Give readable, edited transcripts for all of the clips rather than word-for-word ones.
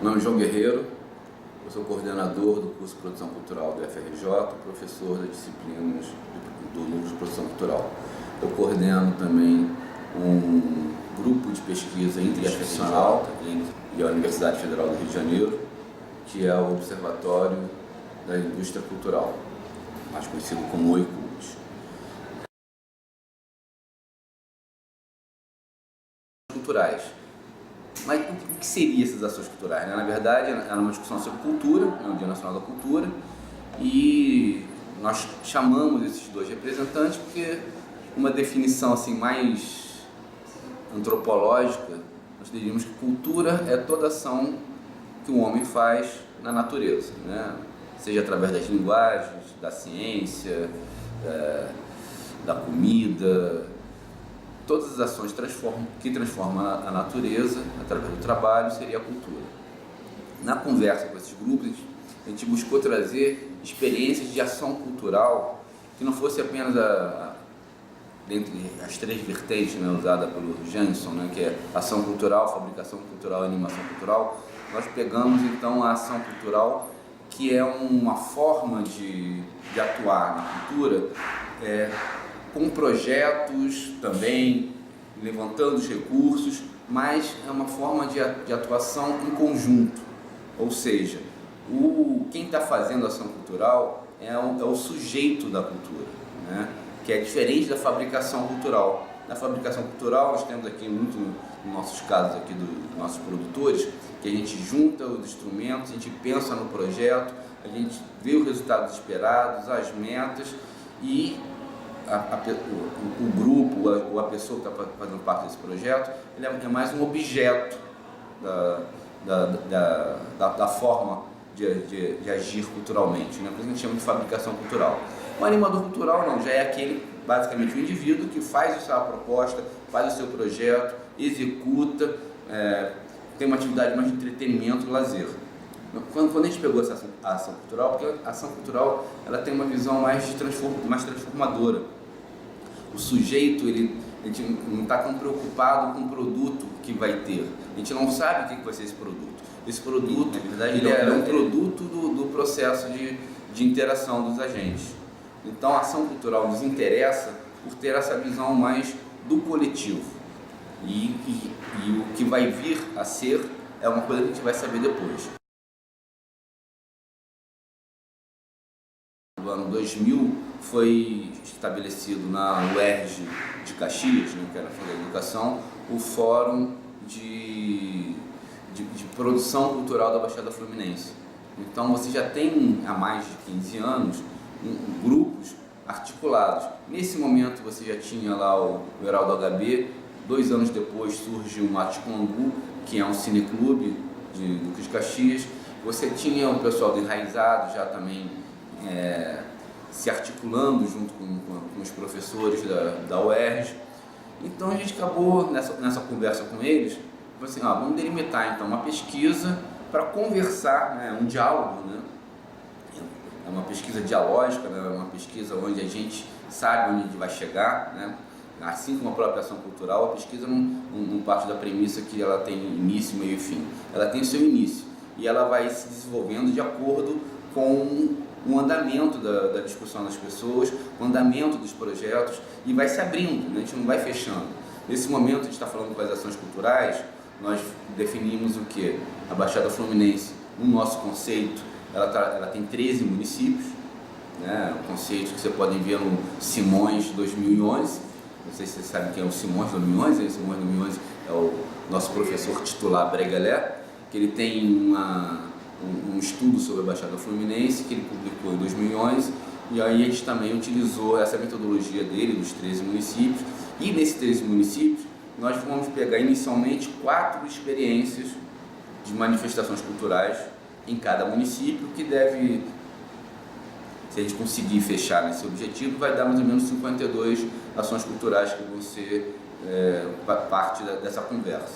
Meu nome é João Guerreiro, eu sou coordenador do curso de Produção Cultural do FRJ, professor das disciplinas do Núcleo de Produção Cultural. Eu coordeno também um grupo de pesquisa interinstitucional e a Universidade Federal do Rio de Janeiro, que é o Observatório da Indústria Cultural, mais conhecido como OICULT. Culturais. Mas o que seriam essas ações culturais? Na verdade, era uma discussão sobre cultura, o Dia Nacional da Cultura, e nós chamamos esses dois representantes porque uma definição assim mais antropológica, nós diríamos que cultura é toda ação que o homem faz na natureza, né? Seja através das linguagens, da ciência, da comida. Todas as ações que transformam a natureza através do trabalho seria a cultura. Na conversa com esses grupos, a gente buscou trazer experiências de ação cultural que não fosse apenas dentre as três vertentes, né, usada pelo Jansson, né, que é ação cultural, fabricação cultural e animação cultural. Nós pegamos então a ação cultural, que é uma forma de atuar na cultura, com projetos também, levantando os recursos, mas é uma forma de atuação em conjunto. Ou seja, quem está fazendo a ação cultural é o sujeito da cultura, né? Que é diferente da fabricação cultural. Na fabricação cultural, nós temos aqui muito, nos nossos casos aqui dos nossos produtores, que a gente junta os instrumentos, a gente pensa no projeto, a gente vê os resultados esperados, as metas e o grupo ou a pessoa que está fazendo parte desse projeto, ele é mais um objeto da forma de agir culturalmente, né? Por isso a gente chama de fabricação cultural. O animador cultural não, já é aquele, basicamente, o indivíduo que faz a sua proposta, faz o seu projeto, executa, tem uma atividade mais de entretenimento e lazer. Quando a gente pegou essa ação cultural, porque a ação cultural ela tem uma visão mais transformadora. O sujeito, a gente não está tão preocupado com o produto que vai ter. A gente não sabe o que vai ser esse produto. Esse produto, na verdade, ele é um produto do processo de interação dos agentes. Então, a ação cultural nos interessa por ter essa visão mais do coletivo. E o que vai vir a ser é uma coisa que a gente vai saber depois. No ano 2000 foi estabelecido na UERJ de Caxias, né, que era a Folha da Educação, o Fórum de Produção Cultural da Baixada Fluminense. Então você já tem há mais de 15 anos grupos articulados. Nesse momento você já tinha lá o Heraldo HB, 2 anos depois surge o Mate Congu, que é um cineclube de Duque de Caxias. Você tinha o pessoal do Enraizado já também se articulando junto com os professores da UERJ. Então a gente acabou nessa conversa com eles, assim, vamos delimitar então uma pesquisa para conversar, né, um diálogo, né? É uma pesquisa dialógica, né? Uma pesquisa onde a gente sabe onde a gente vai chegar, né? Assim como a própria ação cultural, a pesquisa não parte da premissa que ela tem início, meio e fim. Ela tem seu início e ela vai se desenvolvendo de acordo com o andamento da discussão das pessoas, o andamento dos projetos, e vai se abrindo, né? A gente não vai fechando. Nesse momento a gente está falando com as ações culturais, nós definimos o que? A Baixada Fluminense, no nosso conceito, ela tem 13 municípios, né? O conceito que vocês podem ver no Simões 2011, não sei se vocês sabem quem é o Simões 2011, o Simões 2011 é o nosso professor titular Bregalé, que ele tem um estudo sobre a Baixada Fluminense que ele publicou em 2011, e aí a gente também utilizou essa metodologia dele, dos 13 municípios, e nesses 13 municípios nós vamos pegar inicialmente 4 experiências de manifestações culturais em cada município, que deve, se a gente conseguir fechar nesse objetivo, vai dar mais ou menos 52 ações culturais que vão ser parte dessa conversa.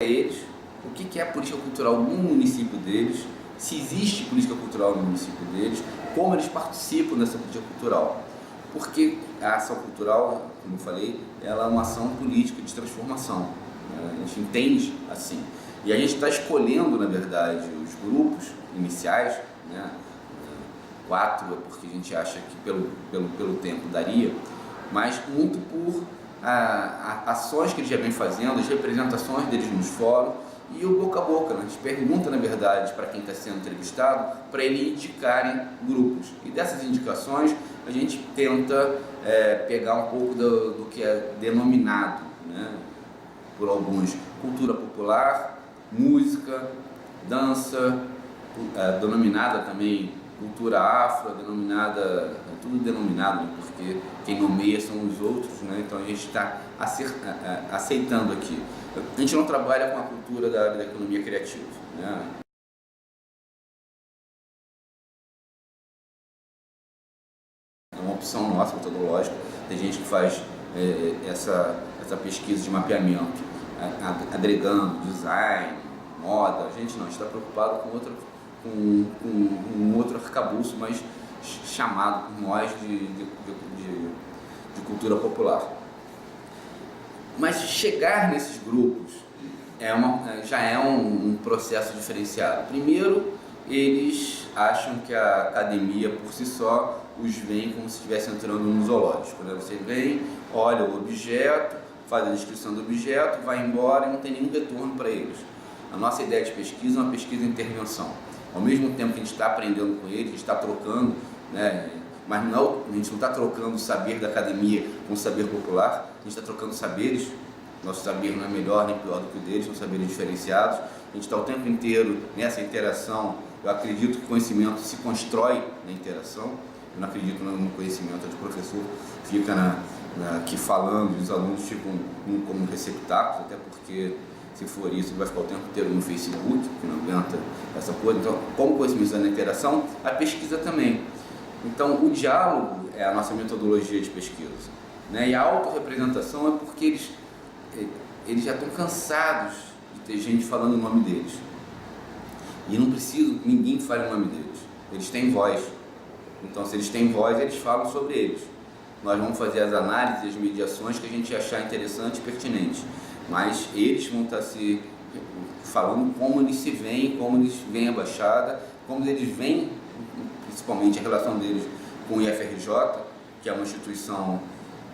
Eles, o que é a política cultural no município deles, se existe política cultural no município deles, como eles participam dessa política cultural. Porque a ação cultural, como eu falei, ela é uma ação política de transformação. né? A gente entende assim. E a gente está escolhendo, na verdade, os grupos iniciais, né? 4 é porque a gente acha que pelo tempo daria, mas muito por ações que eles já vêm fazendo, as representações deles nos fóruns e o boca a boca, né? A gente pergunta, na verdade, para quem está sendo entrevistado, para eles indicarem grupos. E dessas indicações, a gente tenta pegar um pouco do que é denominado, né, por alguns, cultura popular, música, dança, denominada também cultura afro, denominada, tudo denominado, né, porque quem nomeia são os outros, né? Então a gente está aceitando aqui. A gente não trabalha com a cultura da área da economia criativa, né? É uma opção nossa, metodológica. Tem gente que faz essa pesquisa de mapeamento, agregando design, moda. A gente não, a gente está preocupado com um outro arcabouço, mas chamado por nós de cultura popular. Mas chegar nesses grupos já é um processo diferenciado. Primeiro, eles acham que a academia por si só os vê como se estivesse entrando no zoológico, né? Você vem, olha o objeto, faz a descrição do objeto, vai embora e não tem nenhum retorno para eles. A nossa ideia de pesquisa é uma pesquisa de intervenção. Ao mesmo tempo que a gente está aprendendo com eles, a gente está trocando, né? Mas a gente não está trocando o saber da academia com o saber popular, a gente está trocando saberes. Nosso saber não é melhor nem pior do que o deles, são saberes diferenciados. A gente está o tempo inteiro nessa interação. Eu acredito que o conhecimento se constrói na interação. Eu não acredito no conhecimento onde o professor fica aqui falando e os alunos ficam como receptáculos, até porque se for isso, vai ficar o tempo inteiro no Facebook, que não aguenta essa coisa. Então, como o conhecimento é na interação, a pesquisa também. Então, o diálogo é a nossa metodologia de pesquisa, né? E a autorrepresentação é porque eles já estão cansados de ter gente falando o nome deles. E não precisa que ninguém fale o nome deles. Eles têm voz. Então, se eles têm voz, eles falam sobre eles. Nós vamos fazer as análises e as mediações que a gente achar interessante e pertinente. Mas eles vão estar se falando como eles se veem, como eles veem a Baixada, como eles veem, principalmente a relação deles com o IFRJ, que é uma instituição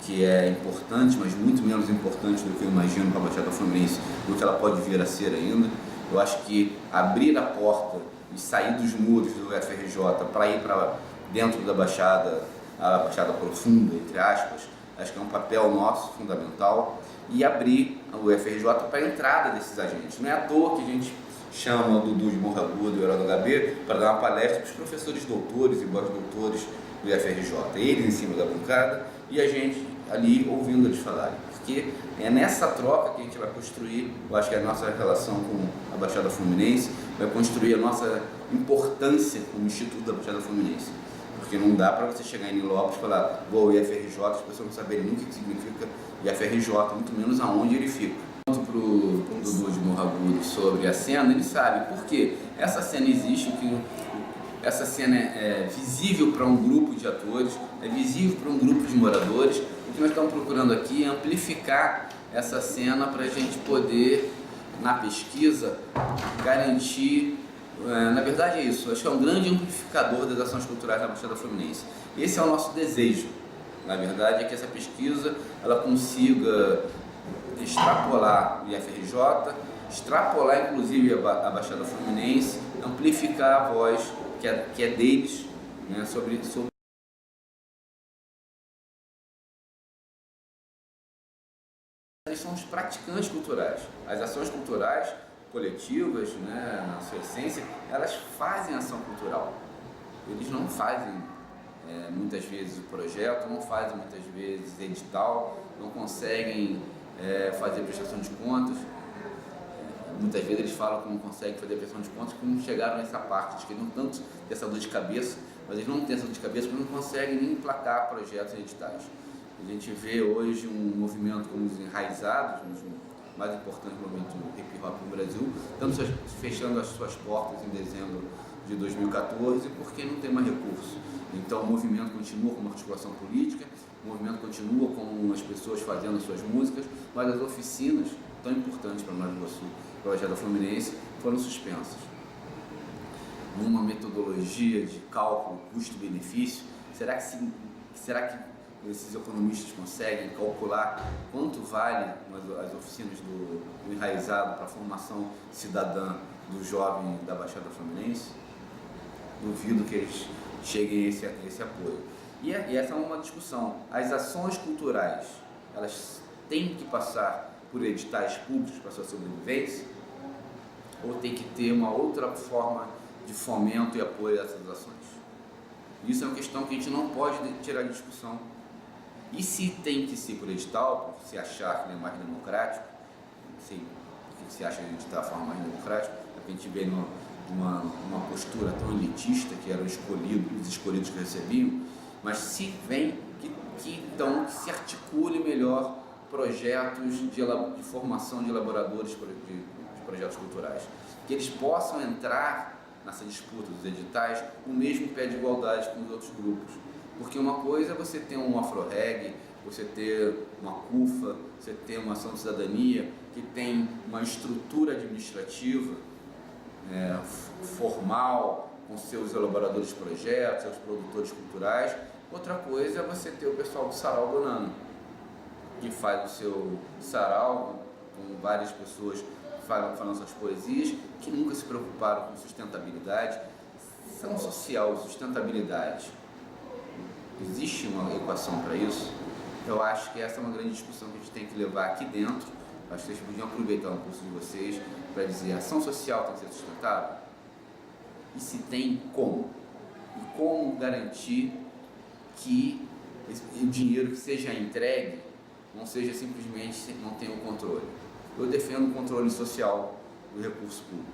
que é importante, mas muito menos importante do que eu imagino para a Baixada Fluminense, do que ela pode vir a ser ainda. Eu acho que abrir a porta e sair dos muros do IFRJ para ir para dentro da Baixada, a Baixada Profunda, entre aspas, acho que é um papel nosso fundamental, e abrir o IFRJ para a entrada desses agentes. Não é à toa que a gente chama o Dudu de Morro Agudo e o Herói do HB para dar uma palestra para os professores doutores e pós-doutores do IFRJ. Eles em cima da bancada e a gente ali ouvindo eles falarem. Porque é nessa troca que a gente vai construir, eu acho que a nossa relação com a Baixada Fluminense, vai construir a nossa importância como Instituto da Baixada Fluminense. Porque não dá para você chegar em Nilópolis e falar, vou ao IFRJ, as pessoas não saberem nunca o que significa IFRJ, muito menos aonde ele fica. Para o Dudu de Morro Agudo sobre a cena, ele sabe por quê. Essa cena existe, essa cena é visível para um grupo de atores, é visível para um grupo de moradores. O que nós estamos procurando aqui é amplificar essa cena para a gente poder, na pesquisa, garantir. Na verdade é isso, acho que é um grande amplificador das ações culturais na Baixada Fluminense. Esse é o nosso desejo, na verdade, é que essa pesquisa ela consiga extrapolar o IFRJ, extrapolar inclusive a Baixada Fluminense, amplificar a voz que é deles, né, sobre eles são os praticantes culturais. As ações culturais coletivas, né, na sua essência, elas fazem ação cultural. Eles não fazem muitas vezes o projeto, não fazem muitas vezes edital, não conseguem fazer prestação de contas. Muitas vezes eles falam que não conseguem fazer prestação de contas porque não chegaram nessa parte, que eles não tanto têm essa dor de cabeça, mas eles não têm essa dor de cabeça porque não conseguem nem emplacar projetos e editais. A gente vê hoje um movimento como os enraizados, mais importante momento do hip hop no Brasil, estamos fechando as suas portas em dezembro de 2014 porque não tem mais recurso. Então o movimento continua com uma articulação política, o movimento continua com as pessoas fazendo as suas músicas, mas as oficinas tão importantes para Nova Iguaçu, para a Baixada Fluminense, foram suspensas. Numa metodologia de cálculo custo-benefício, será que esses economistas conseguem calcular quanto vale as oficinas do enraizado para a formação cidadã do jovem da Baixada Fluminense? Duvido que eles cheguem a esse apoio. E essa é uma discussão. As ações culturais, elas têm que passar por editais públicos para sua sobrevivência? Ou tem que ter uma outra forma de fomento e apoio a essas ações? Isso é uma questão que a gente não pode tirar de discussão. E se tem que ser por edital, se achar que é mais democrático, não sei o que se acha de editar a forma mais democrática, porque a gente vê numa postura tão elitista que eram os escolhidos que recebiam, mas se vem então que se articule melhor projetos de formação de elaboradores de projetos culturais, que eles possam entrar nessa disputa dos editais no mesmo pé de igualdade com os outros grupos. Porque uma coisa é você ter um afro-reggae, você ter uma CUFA, você ter uma ação de cidadania que tem uma estrutura administrativa formal, com seus elaboradores de projetos, seus produtores culturais. Outra coisa é você ter o pessoal do Sarau do Nano, que faz o seu sarau com várias pessoas falando suas poesias, que nunca se preocuparam com sustentabilidade. Ação social, sustentabilidade. Existe uma equação para isso? Eu acho que essa é uma grande discussão que a gente tem que levar aqui dentro. Acho que vocês podiam aproveitar o curso de vocês para dizer: a ação social tem que ser sustentável? E se tem, como? E como garantir que o dinheiro que seja entregue não seja simplesmente, não tenha o controle? Eu defendo o controle social do recurso público.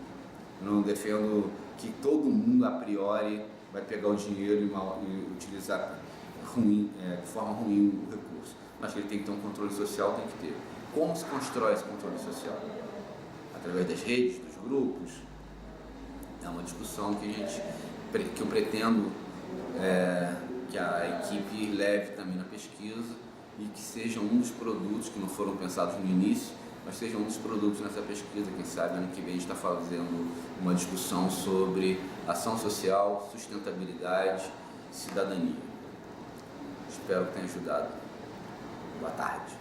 Eu não defendo que todo mundo, a priori, vai pegar o dinheiro e utilizar de forma ruim o recurso. Mas que ele tem que ter um controle social, tem que ter. Como se constrói esse controle social? Através das redes, dos grupos? É uma discussão que eu pretendo que a equipe leve também na pesquisa e que seja um dos produtos que não foram pensados no início, mas seja um dos produtos nessa pesquisa. Quem sabe ano que vem a gente está fazendo uma discussão sobre ação social, sustentabilidade, cidadania. Espero que tenha ajudado. Boa tarde.